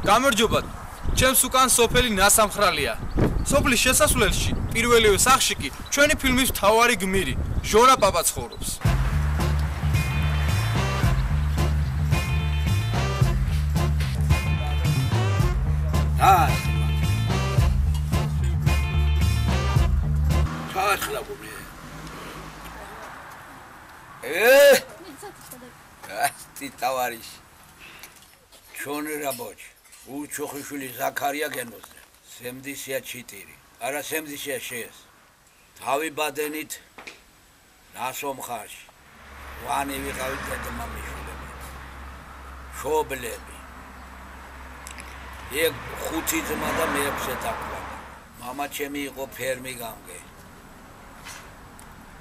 გამარჯობათ. ჩემს უკან სოფელი ნასამხრალია. სოფლის შესასვლელში, პირველივე სახლში კი ჩვენი ფილმის მთავარი გმირი, ჟორა პაპა ცხოვრობს. Ты товарищ. Чёрный рабочий. У Чохишвили Закария генозде. 74. Ара 76. Თავი ბადენით ნასომხარში. ვანი ვიყავით დედამამიშვილები. შობლები. ეგ ხუთი ძმა და მეექვსე დაკვლა. მამა ჩემი იყო ფერმი გამგე.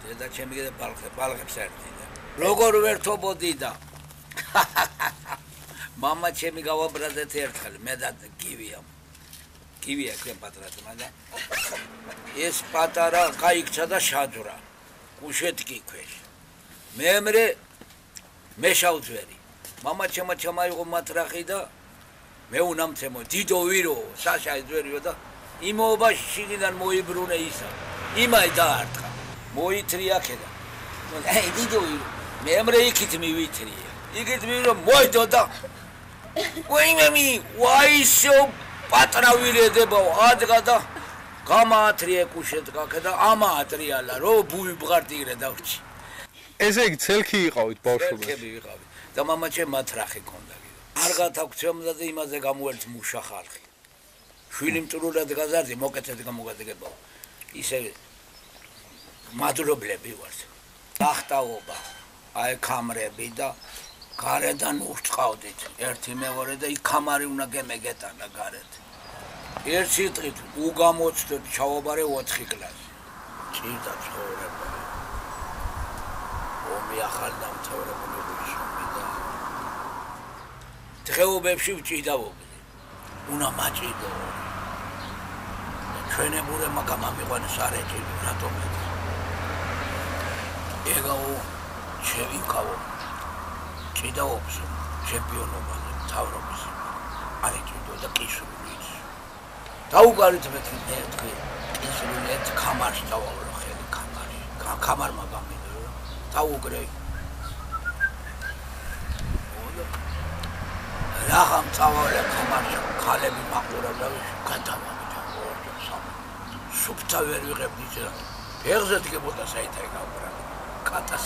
დედა ჩემი კიდე ბალღებს ერთიდა. როგორ ვერთობოდი და მამა ჩემი გავაბრაზეთ ერთხელ მე და გივია. გივია ქვენ პატრა ძმა და ეს პატარა გაიქცა და შაძვრა. კუშეთკი ქვეშ. მემრე მეშავძვერი. მამა ჩემა იყო მატრახი და მე უნამცემო დიდო ვირო საშა ძვერიო და იმოობა შიგიდან მოიბრუნე ისა. იმაი დაარტყა. მოითრია ქედა. აი დიდო ვირო. მემრე იქით მივითრია. იქით მივიდო მოიდო და ვაიმემი ვაისო პატრავირედება ადგა და გამაათრია კუშეთკა და ამაატრიალა რო ბუი ბღარტიგრე დავრჩი. ესე იგი ცელქი იყავით ბავშვობაში. ცელქები ვიყავი და მამა ჩემ მატრახი ქონდა. არ გათაგვცემდა და იმაზე გამოერთ მუშა ხალხი. შვილი მწურულად გაზარდი მოკეთეთ გამოგადგება. ისე მადლობლები ვართ. დახტაობა აი კამრები და გარედან ურწყავდით. ერთი მეორე და იქ კამარი უნდა გემეგეტანა გარეთ. ერთ სიტყვით უგამოცდეთ ჩავაბარე 4 კლასი. ჭირდა ცხოვრება. ომი ახალ დამთავრებული გუშინი და დღეობებში ვჭიდავობდი. უნდა მაჭიდო. ჩვენებურებმა გამამიყვანეს არეჭი რატომ ეს? ეგაო შევიკავო. ჭიდაობს ჩემპიონობაზე თავრობის. არეჭიდო და კისრულიც. დაუგარით მე ერთი კისრულით კამარს დავავრო ხელი კამარი. კამარმა გამიდო. დაუგრე. რაღამ წავავლე კამარში ქალები მაყურებდა გადავამდა ორჯერ სამ. სუფთა ვერ ვიღებდი ძა. ფეხზე დგებოდა საითაი გავყრა. კატას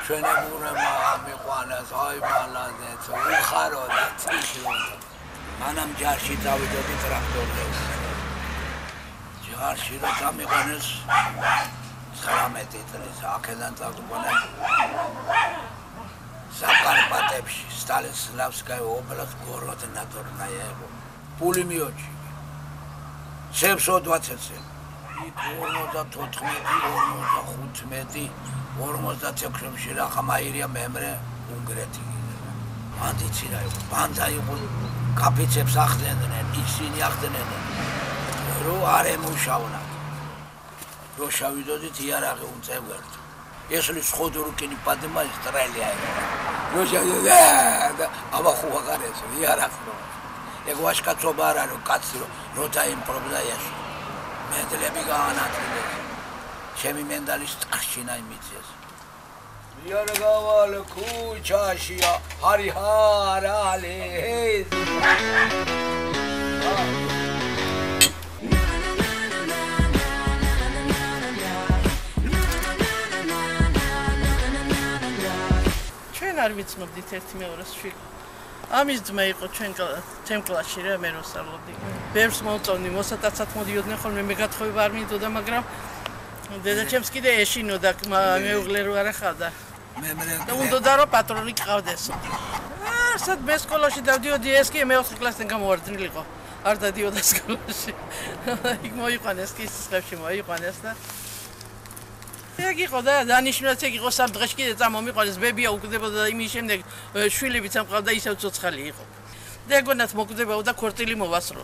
ჩვენებურებმა მიყვანეს აი ბალანზეც უხარო და წიშლო. მანამ ჯარში წავიდოდი ტრაქტორზე. ჯარში რა წამიყვანეს 19 წლის აქედან წავიყვანე საკარპატებში სტალინსლავსკაი ობლასტ გოროდნადორნაიეvo. პულიმიოტში. სემსო 20-ზე. 54, 46-ში რა ხამაირია მემრე უნგრეთი. ბანდიცი რა იყო, ბანდა იყო, კაფიცებს ახდენენ, ისინი ახდენენ. რო არ ემუშავნათ. რო შავიდოდით იარაღი უწევერთ. ესლი სხოდურკინი პადმა ისტრალია. რო შავიდა აბა ხო აღარეს იარაღი. ეგ ვაშკაცობა არა რო კაცი რო დაიმპრობდა ეში. მედლები გაანათლეს. ჩემი მენდალის ტყშინა იმიცეს. იარგავალ ქუჩაშია ჰარიჰარალე. ჩვენ არ ვიცნობდით ერთი მეორეს შვილ. ამის ძმა იყო ჩემ კლასში რა მე რო სწავლობდი. ბევრს მოვწონი, მოსატაცად მოდიოდნენ ხოლმე მე გათხოვება არ მინდოდა, მაგრამ დედა ჩემს კიდე ეშინოდა მეუღლე რო არა ხავდა. და უნდოდა რომ პატრონი ყავდეს. სად მე სკოლაში დავდიოდი ეს კი მე 4 კლასიდან გამოვარდნილიყო. არ დადიოდა სკოლაში. იქ მოიყვანეს კი სისხლებში მოიყვანეს და ეგ იყო და დანიშნულიც ეგ იყო სამ დღეში კიდე წამომიყვანეს ბებია უკდებოდა და იმის შემდეგ შვილებიც ამყავდა ისევ ცოცხალი იყო. და ეგონაც მოკდებოდა ქორწილი მოვასრულო.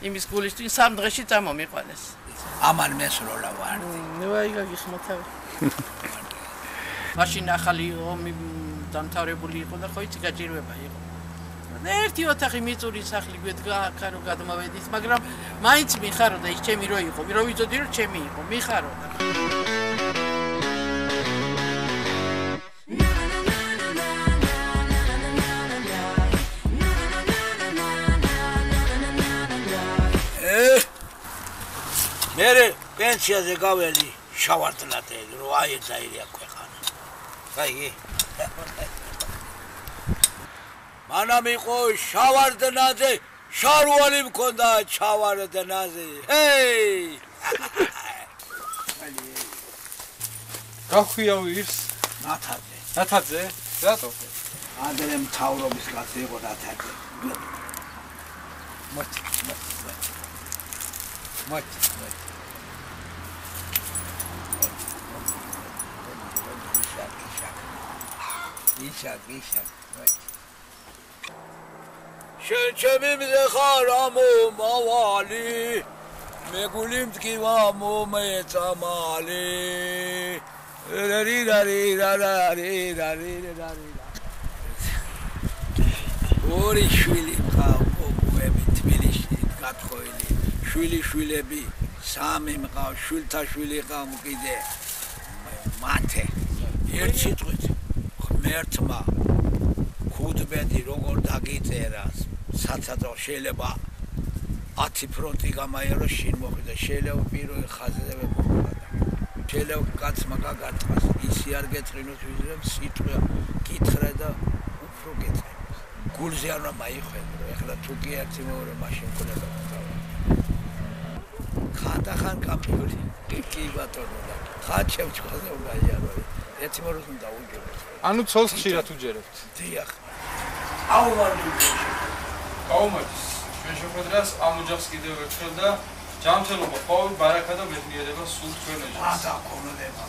იმის გულისთვის სამ დღეში წამომიყვანეს. ამან მესროლა ვარ. ნუ გაგიხმოთავ. მაშინ ახალი ომი დამთავრებული იყო და ხო იცი გაჭირვება იყო. ერთი ოთახი მიწური სახლი გვედგა ხარო გადმოვედით, მაგრამ მაინც მიხარო და ის ჩემი რო იყო, რო ვიცოდი რომ ჩემი იყო, მიხარო და მერე პენსიაზე გაველი შავარდნადე რო აიძაირია ქვეყანა. კაი. მანამ იყო შავარდნაზე, შარვალი მქონდა ჩავარდნაზე. ჰეი! გახვია ვირს? ნათაძე. ნათაძე? რატო? ადრე მთავრობის კაცი იყო ნათაძე. მოდი. იშაკ. შენ მზეხარ ამომავალი მეგული მткиვა მომეწამალი ორი შვილი ყავები თბილისში გათხოვილი შვილები სამი მყავ შვილთა შვილი ყავ კიდე მათე ერთ სიტყვით ღმერთმა ქუდბედი როგორ დაგიწერა საცადო შეიძლება 10 ფრონტი გამაერო შინ მოხდა შეიძლება პირველი ხაზზე მოხდა შეიძლება კაცმა გაგარტყას ისი არ გეწრინოს ვიზრემ სიტყვა კითხრა და უფრო გეწრინოს გულზე არ მაიხვედრო ეხლა თუ კი ერთი მეორე მაშინ ქონება ხან კამპიუტერი კი ბატონო და ხაჩევ ჩხაზე უგაიარო ერთი მოროს უნდა უჯეროთ ანუ ცოლს ხშირად უჯერებთ დიახ აუმარჯო ჩვენ შეხვედრას ამ ოჯახს კიდევ ერთხელ და ჯანმრთელობა, ყოფილი ბარაკა და ბედნიერება სულ თქვენ ოჯახს. და ქონოდება.